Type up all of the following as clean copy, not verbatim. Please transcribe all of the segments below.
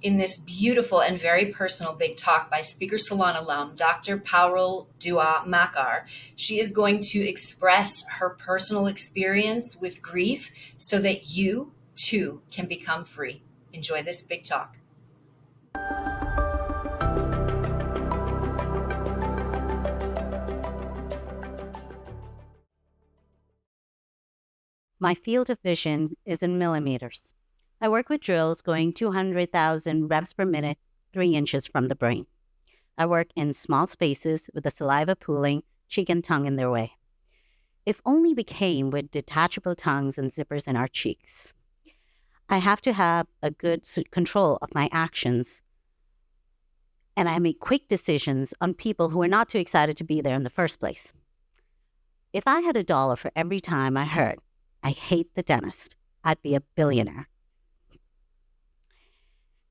in this beautiful and very personal big talk by Speaker Salon alum, Dr. Parul Dua Makkar. She is going to express her personal experience with grief so that you too can become free. Enjoy this big talk. My field of vision is in millimeters. I work with drills going 200,000 reps per minute, 3 inches from the brain. I work in small spaces with the saliva pooling, cheek and tongue in their way. If only we came with detachable tongues and zippers in our cheeks. I have to have a good control of my actions, and I make quick decisions on people who are not too excited to be there in the first place. If I had $1 for every time I heard, "I hate the dentist," I'd be a billionaire.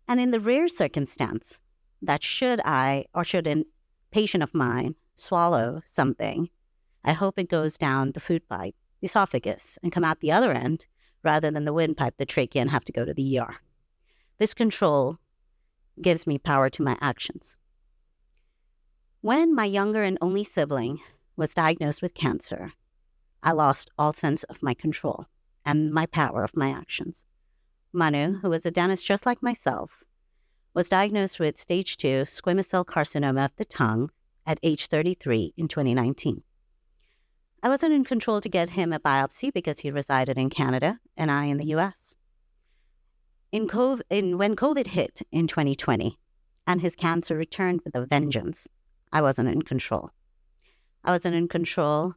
And in the rare circumstance that should a patient of mine swallow something, I hope it goes down the food pipe, the esophagus, and come out the other end rather than the windpipe, the trachea, and have to go to the ER. This control gives me power to my actions. When my younger and only sibling was diagnosed with cancer, I lost all sense of my control and my power of my actions. Manu, who was a dentist just like myself, was diagnosed with stage 2 squamous cell carcinoma of the tongue at age 33 in 2019. I wasn't in control to get him a biopsy because he resided in Canada and I in the US. When COVID hit in 2020 and his cancer returned with a vengeance, I wasn't in control. I wasn't in control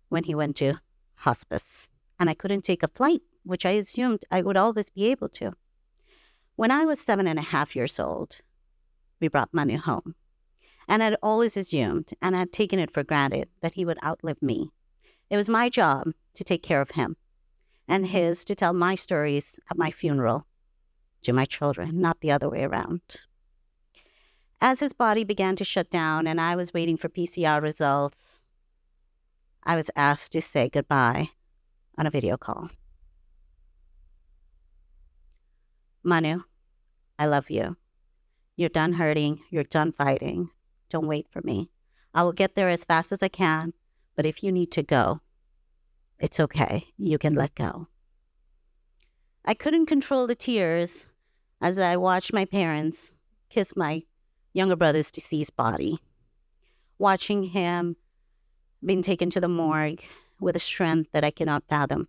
when he went to hospice, and I couldn't take a flight, which I assumed I would always be able to. When I was 7.5 years old, we brought Manu home, and I'd always assumed and had taken it for granted that he would outlive me. It was my job to take care of him, and his to tell my stories at my funeral to my children, not the other way around. As his body began to shut down and I was waiting for PCR results, I was asked to say goodbye on a video call. Manu, I love you. You're done hurting. You're done fighting. Don't wait for me. I will get there as fast as I can, but if you need to go, it's okay. You can let go. I couldn't control the tears as I watched my parents kiss my younger brother's deceased body, watching him being taken to the morgue with a strength that I cannot fathom,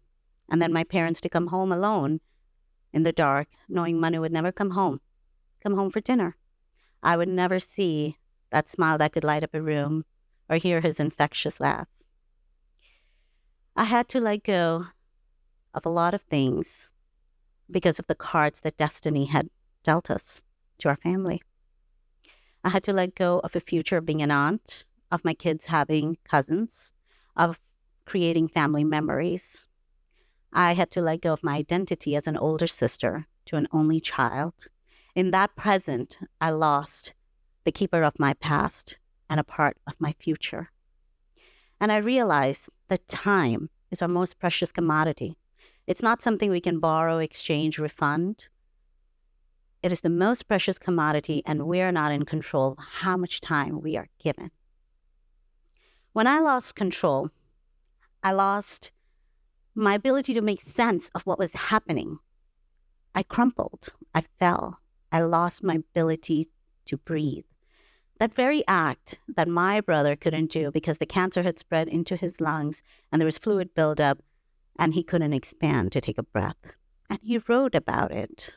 and then my parents to come home alone in the dark, knowing Manu would never come home for dinner. I would never see that smile that could light up a room or hear his infectious laugh. I had to let go of a lot of things because of the cards that destiny had dealt us, to our family. I had to let go of a future of being an aunt, of my kids having cousins, of creating family memories. I had to let go of my identity as an older sister to an only child. In that present, I lost the keeper of my past and a part of my future. And I realized that time is our most precious commodity. It's not something we can borrow, exchange, refund. It is the most precious commodity, and we're not in control of how much time we are given. When I lost control, I lost my ability to make sense of what was happening. I crumpled. I fell. I lost my ability to breathe. That very act that my brother couldn't do because the cancer had spread into his lungs and there was fluid buildup and he couldn't expand to take a breath. And he wrote about it,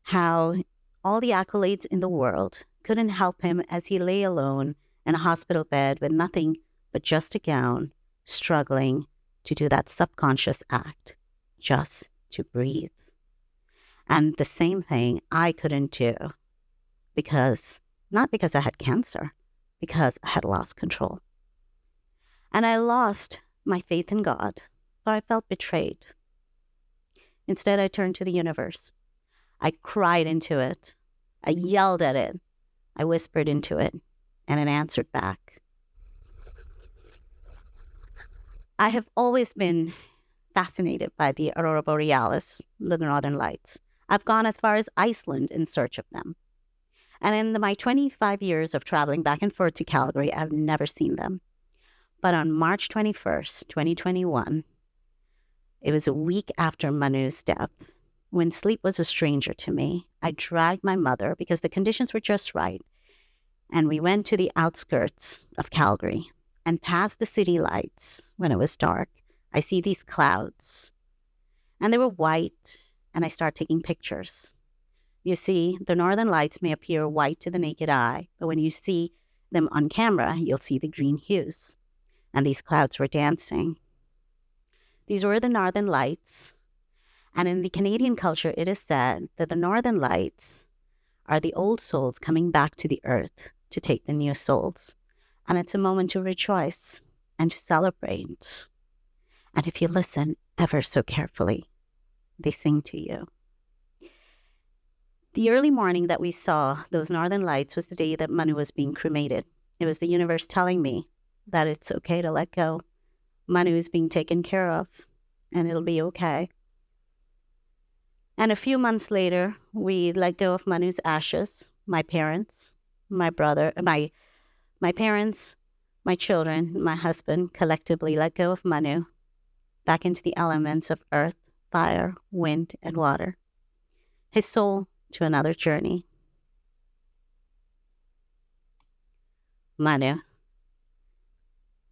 how all the accolades in the world couldn't help him as he lay alone in a hospital bed with nothing but just a gown, struggling to do that subconscious act, just to breathe. And the same thing I couldn't do not because I had cancer, because I had lost control. And I lost my faith in God, but I felt betrayed. Instead, I turned to the universe. I cried into it. I yelled at it. I whispered into it, and it answered back. I have always been fascinated by the aurora borealis, the northern lights. I've gone as far as Iceland in search of them. And in my 25 years of traveling back and forth to Calgary, I've never seen them. But on March 21st, 2021, it was a week after Manu's death, when sleep was a stranger to me. I dragged my mother because the conditions were just right. And we went to the outskirts of Calgary and past the city lights when it was dark. I see these clouds and they were white, and I start taking pictures. You see, the northern lights may appear white to the naked eye, but when you see them on camera, you'll see the green hues. And these clouds were dancing. These were the northern lights. And in the Canadian culture, it is said that the northern lights are the old souls coming back to the earth to take the new souls. And it's a moment to rejoice and to celebrate. And if you listen ever so carefully, they sing to you. The early morning that we saw those northern lights was the day that Manu was being cremated. It was the universe telling me that it's okay to let go. Manu is being taken care of, and it'll be okay. And a few months later, we let go of Manu's ashes. My parents, my brother, my parents, my children, my husband collectively let go of Manu back into the elements of earth, fire, wind, and water. His soul to another journey. Manu,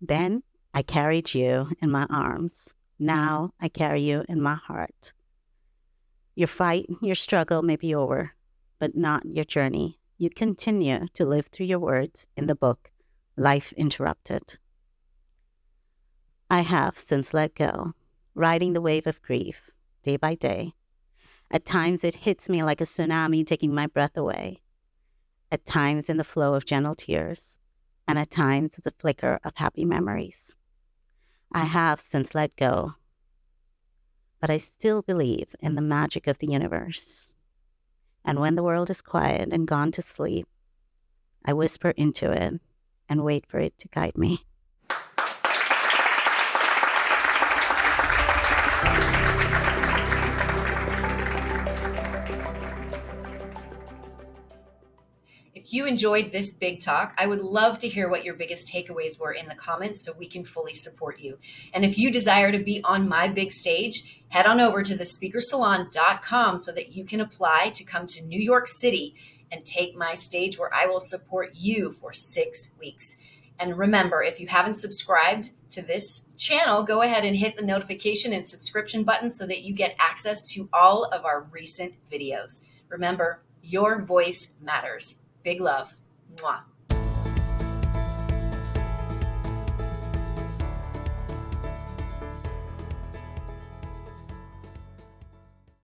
then I carried you in my arms. Now I carry you in my heart. Your fight, your struggle may be over, but not your journey. You continue to live through your words in the book, Life Interrupted. I have since let go, riding the wave of grief, day by day. At times it hits me like a tsunami, taking my breath away. At times in the flow of gentle tears, and at times as a flicker of happy memories. I have since let go, but I still believe in the magic of the universe. And when the world is quiet and gone to sleep, I whisper into it and wait for it to guide me. If you enjoyed this big talk, I would love to hear what your biggest takeaways were in the comments so we can fully support you. And if you desire to be on my big stage, head on over to thespeakersalon.com so that you can apply to come to New York City and take my stage where I will support you for 6 weeks. And remember, if you haven't subscribed to this channel, go ahead and hit the notification and subscription button so that you get access to all of our recent videos. Remember, your voice matters. Big love. Mwah.